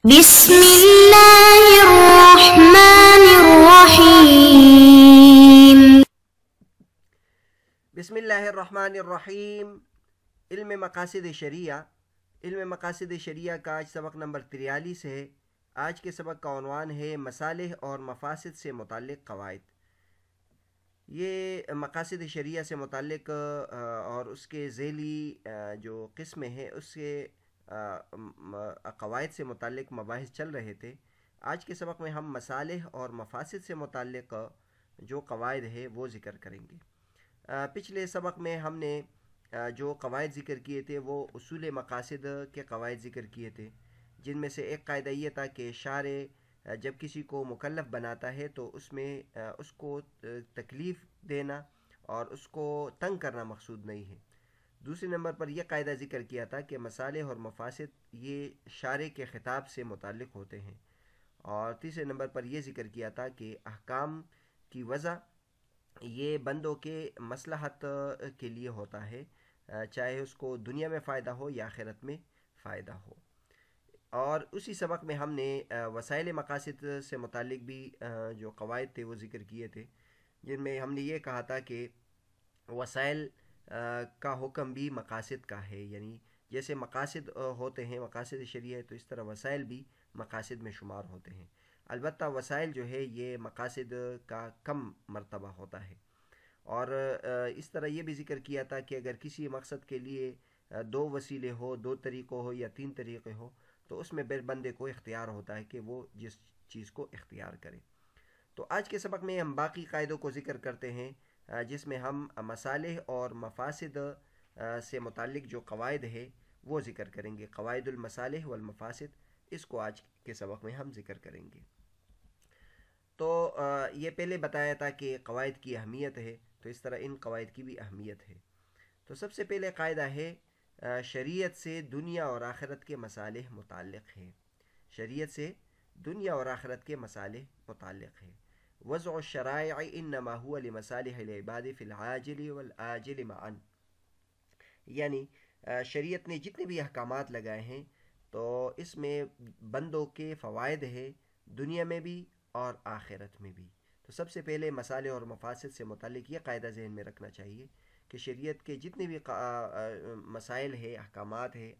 بسم اللہ الرحمن الرحیم۔ بسم اللہ الرحمن الرحیم۔ علم مقاصد شریعہ۔ علم مقاصد شریعہ کا آج سبق نمبر 43 ہے۔ آج کے سبق کا عنوان ہے مصالح اور مفاسد سے متعلق قواعد۔ یہ مقاصد شریعہ سے متعلق اور اس کے ذیلی جو قسمیں ہیں اس کے قواعد سے متعلق مباحث چل رہے تھے۔ آج کے سبق میں ہم مصالح اور مفاسد سے متعلق جو قواعد ہے وہ ذکر کریں گے۔ پچھلے سبق میں ہم نے جو قواعد ذکر کیے تھے وہ اصول مقاصد کے قواعد ذکر کیے تھے، جن میں سے ایک قاعدہ یہ تھا کہ شارع جب کسی کو مکلف بناتا ہے تو اس میں اس کو تکلیف دینا اور اس کو تنگ کرنا مقصود نہیں ہے۔ دوسرے نمبر پر یہ قاعدہ ذکر کیا تھا کہ مصالح اور مفاسد یہ شارع کے خطاب سے متعلق ہوتے ہیں، اور تیسرے نمبر پر یہ ذکر کیا تھا کہ احکام کی وضع یہ بندوں کے مصلحت کے لیے ہوتا ہے، چاہے اس کو دنیا میں فائدہ ہو یا آخرت میں فائدہ ہو۔ اور اسی سبق میں ہم نے وسائل مقاصد سے متعلق بھی جو قواعد تھے وہ ذکر کیے تھے، جن میں ہم نے یہ کہا تھا کہ وسائل کا حکم بھی مقاصد کا ہے، یعنی جیسے مقاصد ہوتے ہیں مقاصد شریعہ، تو اس طرح وسائل بھی مقاصد میں شمار ہوتے ہیں۔ البتہ وسائل جو ہے یہ مقاصد کا کم مرتبہ ہوتا ہے۔ اور اس طرح یہ بھی ذکر کیا تھا کہ اگر کسی مقصد کے لیے دو وسیلے ہو، دو طریقوں ہو یا تین طریقے ہو، تو اس میں بندے کو اختیار ہوتا ہے کہ وہ جس چیز کو اختیار کرے۔ تو آج کے سبق میں ہم باقی قاعدوں کو ذکر کرتے ہیں، جس میں ہم مصالح اور مفاسد سے متعلق جو قواعد ہے وہ ذکر کریں گے۔ قواعد المصالح والمفاسد، اس کو آج کے سبق میں ہم ذکر کریں گے۔ تو یہ پہلے بتایا تھا کہ قواعد کی اہمیت ہے، تو اس طرح ان قواعد کی بھی اہمیت ہے۔ تو سب سے پہلے قاعدہ ہے شریعت سے دنیا اور آخرت کے مصالح متعلق ہیں۔ شریعت سے دنیا اور آخرت کے مصالح متعلق ہیں۔ وضع الشرائع انما هو لمصالح العباد فی العاجل والآجل معا، یعنی شریعت نے جتنے بھی احکامات لگائے ہیں تو اس میں بندوں کے فوائد ہیں، دنیا میں بھی اور آخرت میں بھی۔ تو سب سے پہلے مصالح اور مفاسد سے متعلق یہ قاعدہ ذہن میں رکھنا چاہیے کہ شریعت کے جتنے بھی مسائل ہیں، احکامات ہیں،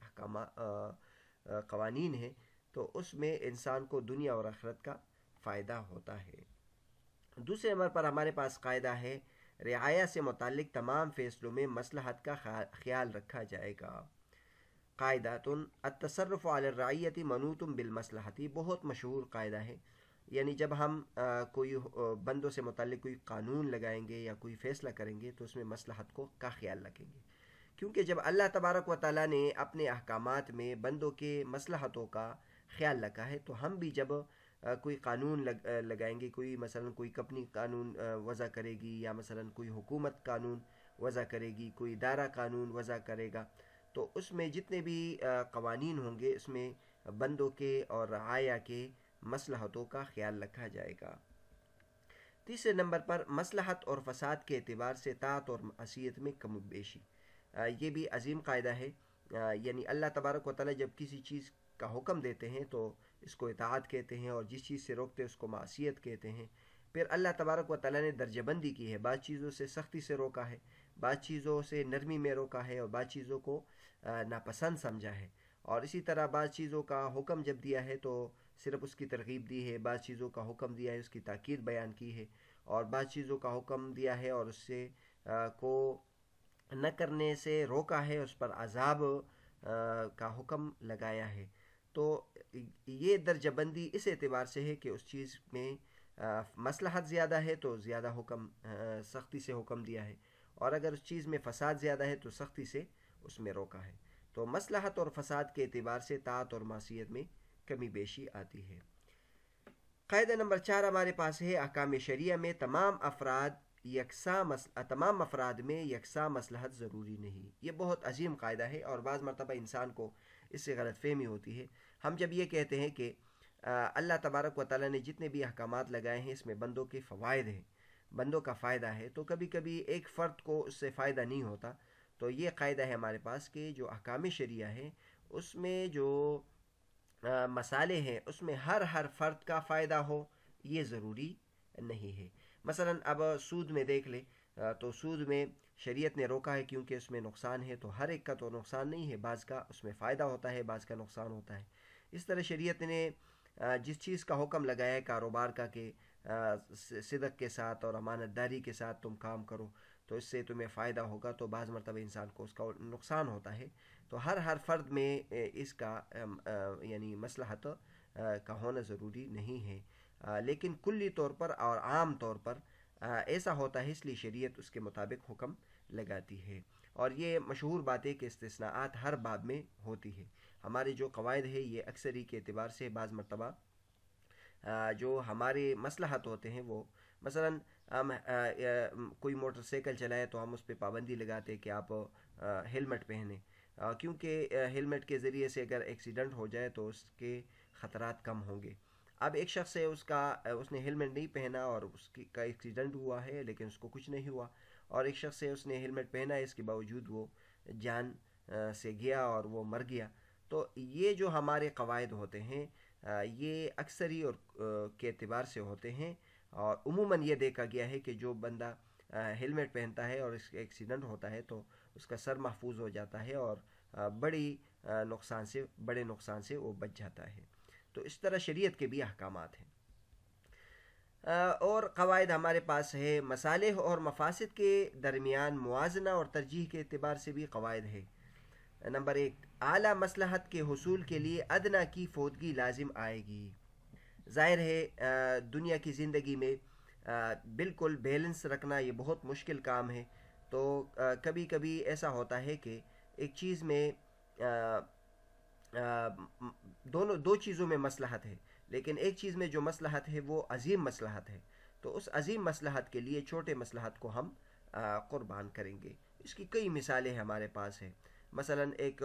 قوانین ہیں، تو اس میں انسان کو دنیا اور آخرت کا فائدہ ہوتا ہے۔ دوسرے نمبر پر ہمارے پاس قاعدہ ہے رعایا سے متعلق تمام فیصلوں میں مصلحت کا خیال رکھا جائے گا۔ قاعدۃ التصرف علی الرعیۃ منوط بالمصلحۃ، بہت مشہور قاعدہ ہے۔ یعنی جب ہم کوئی بندوں سے متعلق کوئی قانون لگائیں گے یا کوئی فیصلہ کریں گے تو اس میں مصلحت کا خیال رکھیں گے، کیونکہ جب اللہ تبارک و تعالیٰ نے اپنے احکامات میں بندوں کے مصلحتوں کا خیال رکھا ہے، تو ہم بھی جب کوئی قانون لگائیں گے، کوئی مثلا کوئی کمپنی قانون وضع کرے گی، یا مثلا کوئی حکومت قانون وضع کرے گی، کوئی ادارہ قانون وضع کرے گا، تو اس میں جتنے بھی قوانین ہوں گے اس میں بندوں کے اور رعایا کے مصلحتوں کا خیال رکھا جائے گا۔ تیسرے نمبر پر مصلحت اور فساد کے اعتبار سے طاعت اور معصیت میں کم و بیشی، یہ بھی عظیم قاعدہ ہے۔ یعنی اللہ تبارک و تعالیٰ جب کسی چیز کا حکم دیتے ہیں تو اس کو اطاعت کہتے ہیں، اور جس چیز سے روکتے ہیں اس کو معصیت کہتے ہیں۔ پھر اللہ تبارک و تعالیٰ نے درجہ بندی کی ہے، بعض چیزوں سے سختی سے روکا ہے، بعض چیزوں سے نرمی میں روکا ہے، اور بعض چیزوں کو ناپسند سمجھا ہے۔ اور اسی طرح بعض چیزوں کا حکم جب دیا ہے تو صرف اس کی ترغیب دی ہے، بعض چیزوں کا حکم دیا ہے اس کی تاکید بیان کی ہے، اور بعض چیزوں کا حکم دیا ہے اور اس سے کو نہ کرنے سے روکا ہے، اس پر عذاب کا حکم لگایا ہے۔ تو یہ درجہ بندی اس اعتبار سے ہے کہ اس چیز میں مصلحت زیادہ ہے تو زیادہ حکم سختی سے حکم دیا ہے، اور اگر اس چیز میں فساد زیادہ ہے تو سختی سے اس میں روکا ہے۔ تو مصلحت اور فساد کے اعتبار سے طاعت اور معصیت میں کمی بیشی آتی ہے۔ قاعدہ نمبر 4 ہمارے پاس ہے احکام شریعہ میں تمام افراد میں یکساں مصلحت ضروری نہیں۔ یہ بہت عظیم قاعدہ ہے، اور بعض مرتبہ انسان کو اس سے غلط فہمی ہوتی ہے۔ ہم جب یہ کہتے ہیں کہ اللہ تبارک و تعالیٰ نے جتنے بھی احکامات لگائے ہیں اس میں بندوں کے فوائد ہیں، بندوں کا فائدہ ہے، تو کبھی کبھی ایک فرد کو اس سے فائدہ نہیں ہوتا۔ تو یہ قاعدہ ہے ہمارے پاس کہ جو احکام شریعہ ہے اس میں جو مسالے ہیں اس میں ہر فرد کا فائدہ ہو، یہ ضروری نہیں ہے۔ مثلا اب سود میں دیکھ لیں، تو سود میں شریعت نے روکا ہے کیونکہ اس میں نقصان ہے، تو ہر ایک کا تو نقصان نہیں ہے، بعض کا اس میں فائدہ ہوتا ہے، بعض کا نقصان ہوتا ہے۔ اس طرح شریعت نے جس چیز کا حکم لگایا ہے کاروبار کا کہ صدق کے ساتھ اور امانت داری کے ساتھ تم کام کرو تو اس سے تمہیں فائدہ ہوگا، تو بعض مرتبہ انسان کو اس کا نقصان ہوتا ہے۔ تو ہر فرد میں اس کا یعنی مصلحت کا ہونا ضروری نہیں ہے، لیکن کلی طور پر اور عام طور پر ایسا ہوتا ہے، اس لیے شریعت اس کے مطابق حکم لگاتی ہے۔ اور یہ مشہور بات ہے کہ استثناءات ہر باب میں ہوتی ہے۔ ہمارے جو قواعد ہے یہ اکثری کے اعتبار سے بعض مرتبہ جو ہمارے مصلحت ہوتے ہیں وہ مثلا ہم کوئی موٹر سائیکل چلائے تو ہم اس پہ پابندی لگاتے ہیں کہ آپ ہیلمٹ پہنیں، کیونکہ ہیلمٹ کے ذریعے سے اگر ایکسیڈنٹ ہو جائے تو اس کے خطرات کم ہوں گے۔ اب ایک شخص ہے اس نے ہیلمٹ نہیں پہنا اور کا ایکسیڈنٹ ہوا ہے لیکن اس کو کچھ نہیں ہوا، اور ایک شخص ہے اس نے ہیلمٹ پہنا ہے، اس کے باوجود وہ جان سے گیا اور وہ مر گیا۔ تو یہ جو ہمارے قواعد ہوتے ہیں یہ اکثری اور کے اعتبار سے ہوتے ہیں، اور عموماً یہ دیکھا گیا ہے کہ جو بندہ ہیلمٹ پہنتا ہے اور اس کا ایکسیڈنٹ ہوتا ہے تو اس کا سر محفوظ ہو جاتا ہے اور بڑے نقصان سے وہ بچ جاتا ہے۔ تو اس طرح شریعت کے بھی احکامات ہیں۔ اور قواعد ہمارے پاس ہے مصالح اور مفاسد کے درمیان موازنہ اور ترجیح کے اعتبار سے بھی قواعد ہے۔ نمبر 1، اعلیٰ مصلحت کے حصول کے لیے ادنیٰ کی فوتگی لازم آئے گی۔ ظاہر ہے دنیا کی زندگی میں بالکل بیلنس رکھنا یہ بہت مشکل کام ہے، تو کبھی کبھی ایسا ہوتا ہے کہ ایک چیز میں دو چیزوں میں مصلحت ہے، لیکن ایک چیز میں جو مصلحت ہے وہ عظیم مصلحت ہے، تو اس عظیم مصلحت کے لیے چھوٹے مصلحت کو ہم قربان کریں گے۔ اس کی کئی مثالیں ہمارے پاس ہیں۔ مثلا ایک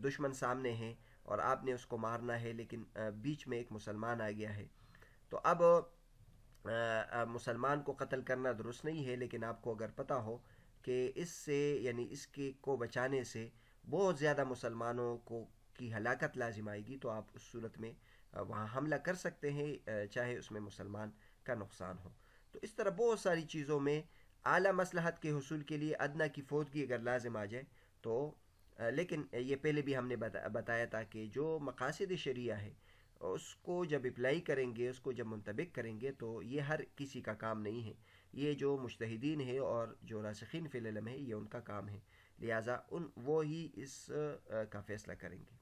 دشمن سامنے ہے اور آپ نے اس کو مارنا ہے، لیکن بیچ میں ایک مسلمان آ گیا ہے، تو اب مسلمان کو قتل کرنا درست نہیں ہے، لیکن آپ کو اگر پتہ ہو کہ اس سے یعنی اس کے کو بچانے سے بہت زیادہ مسلمانوں کی ہلاکت لازم آئے گی، تو آپ اس صورت میں وہاں حملہ کر سکتے ہیں، چاہے اس میں مسلمان کا نقصان ہو۔ تو اس طرح بہت ساری چیزوں میں اعلیٰ مصلحت کے حصول کے لیے ادنیٰ کی فوتگی اگر لازم آ جائے تو لیکن یہ پہلے بھی ہم نے بتایا تھا کہ جو مقاصد شریعہ ہے اس کو جب اپلائی کریں گے، اس کو جب منطبق کریں گے، تو یہ ہر کسی کا کام نہیں ہے، یہ جو مجتہدین ہے اور جو راسخین فی العلم ہے یہ ان کا کام ہے، لہٰذا وہ ہی اس کا فیصلہ کریں گے۔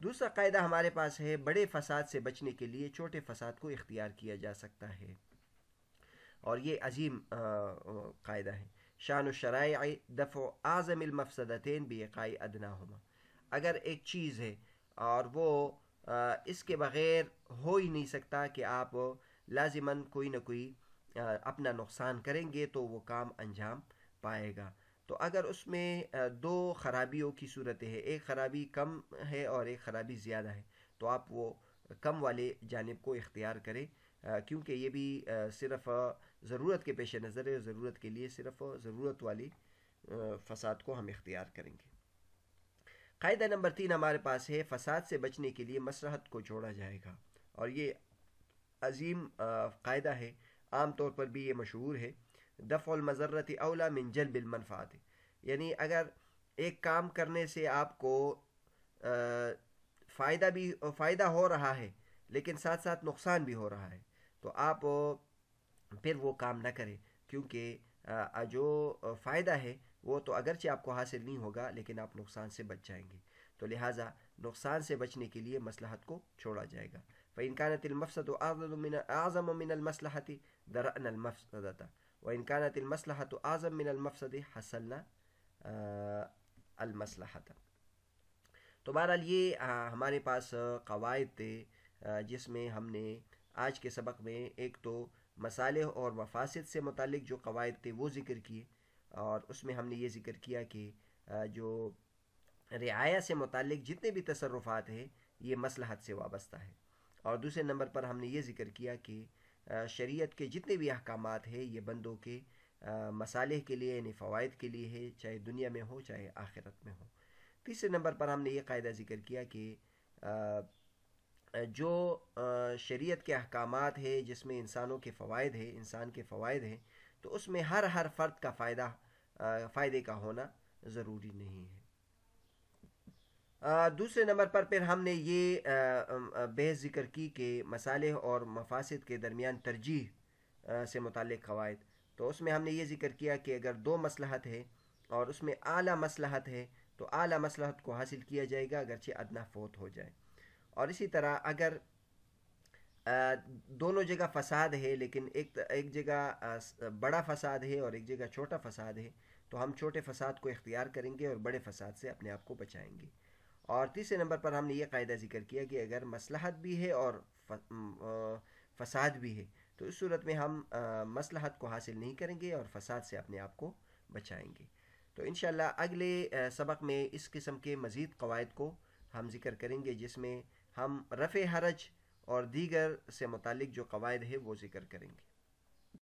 دوسرا قاعدہ ہمارے پاس ہے بڑے فساد سے بچنے کے لیے چھوٹے فساد کو اختیار کیا جا سکتا ہے، اور یہ عظیم قاعدہ ہے۔ شان الشرائع دفع اعظم المفسدتین بإيقاع ادناہما۔ اگر ایک چیز ہے اور وہ اس کے بغیر ہو ہی نہیں سکتا کہ آپ لازماً کوئی نہ کوئی اپنا نقصان کریں گے تو وہ کام انجام پائے گا، تو اگر اس میں دو خرابیوں کی صورت ہے، ایک خرابی کم ہے اور ایک خرابی زیادہ ہے، تو آپ وہ کم والے جانب کو اختیار کریں، کیونکہ یہ بھی صرف ضرورت کے پیش نظر ہے، ضرورت کے لیے صرف ضرورت والی فساد کو ہم اختیار کریں گے۔ قاعدہ نمبر 3 ہمارے پاس ہے فساد سے بچنے کے لیے مصلحت کو چھوڑا جائے گا، اور یہ عظیم قاعدہ ہے، عام طور پر بھی یہ مشہور ہے۔ دفع المضرت اولا من جلب المنفعت، یعنی اگر ایک کام کرنے سے آپ کو فائدہ ہو رہا ہے لیکن ساتھ ساتھ نقصان بھی ہو رہا ہے، تو آپ پھر وہ کام نہ کریں، کیونکہ جو فائدہ ہے وہ تو اگرچہ آپ کو حاصل نہیں ہوگا لیکن آپ نقصان سے بچ جائیں گے، تو لہٰذا نقصان سے بچنے کے لیے مصلحت کو چھوڑا جائے گا۔ فإن كانت المفسدة أعظم من المصلحة درأنا المفسدة وإن كانت المصلحة أعظم من المفسدة حصلنا المصلحة۔ تو بہرحال یہ ہمارے پاس قواعد تھے جس میں ہم نے آج کے سبق میں ایک تو مصالح اور مفاسد سے متعلق جو قواعد تھے وہ ذکر کیے، اور اس میں ہم نے یہ ذکر کیا کہ جو رعایا سے متعلق جتنے بھی تصرفات ہیں یہ مصلحت سے وابستہ ہے، اور دوسرے نمبر پر ہم نے یہ ذکر کیا کہ شریعت کے جتنے بھی احکامات ہیں یہ بندوں کے مصالح کے لیے یعنی فوائد کے لیے ہے، چاہے دنیا میں ہو چاہے آخرت میں ہو۔ تیسرے نمبر پر ہم نے یہ قاعدہ ذکر کیا کہ جو شریعت کے احکامات ہے جس میں انسانوں کے فوائد ہے، انسان کے فوائد ہیں، تو اس میں ہر فرد کا فائدے کا ہونا ضروری نہیں ہے۔ دوسرے نمبر پر پھر ہم نے یہ بحث ذکر کی کہ مصالح اور مفاسد کے درمیان ترجیح سے متعلق قواعد۔ تو اس میں ہم نے یہ ذکر کیا کہ اگر دو مصلحت ہے اور اس میں اعلیٰ مصلحت ہے تو اعلیٰ مصلحت کو حاصل کیا جائے گا اگرچہ ادنیٰ فوت ہو جائے۔ اور اسی طرح اگر دونوں جگہ فساد ہے لیکن ایک جگہ بڑا فساد ہے اور ایک جگہ چھوٹا فساد ہے، تو ہم چھوٹے فساد کو اختیار کریں گے اور بڑے فساد سے اپنے آپ کو بچائیں گے۔ اور تیسرے نمبر پر ہم نے یہ قاعدہ ذکر کیا کہ اگر مصلحت بھی ہے اور فساد بھی ہے تو اس صورت میں ہم مصلحت کو حاصل نہیں کریں گے اور فساد سے اپنے آپ کو بچائیں گے۔ تو انشاءاللہ اگلے سبق میں اس قسم کے مزید قواعد کو ہم ذکر کریں گے، جس میں ہم رفع حرج اور دیگر سے متعلق جو قواعد ہے وہ ذکر کریں گے۔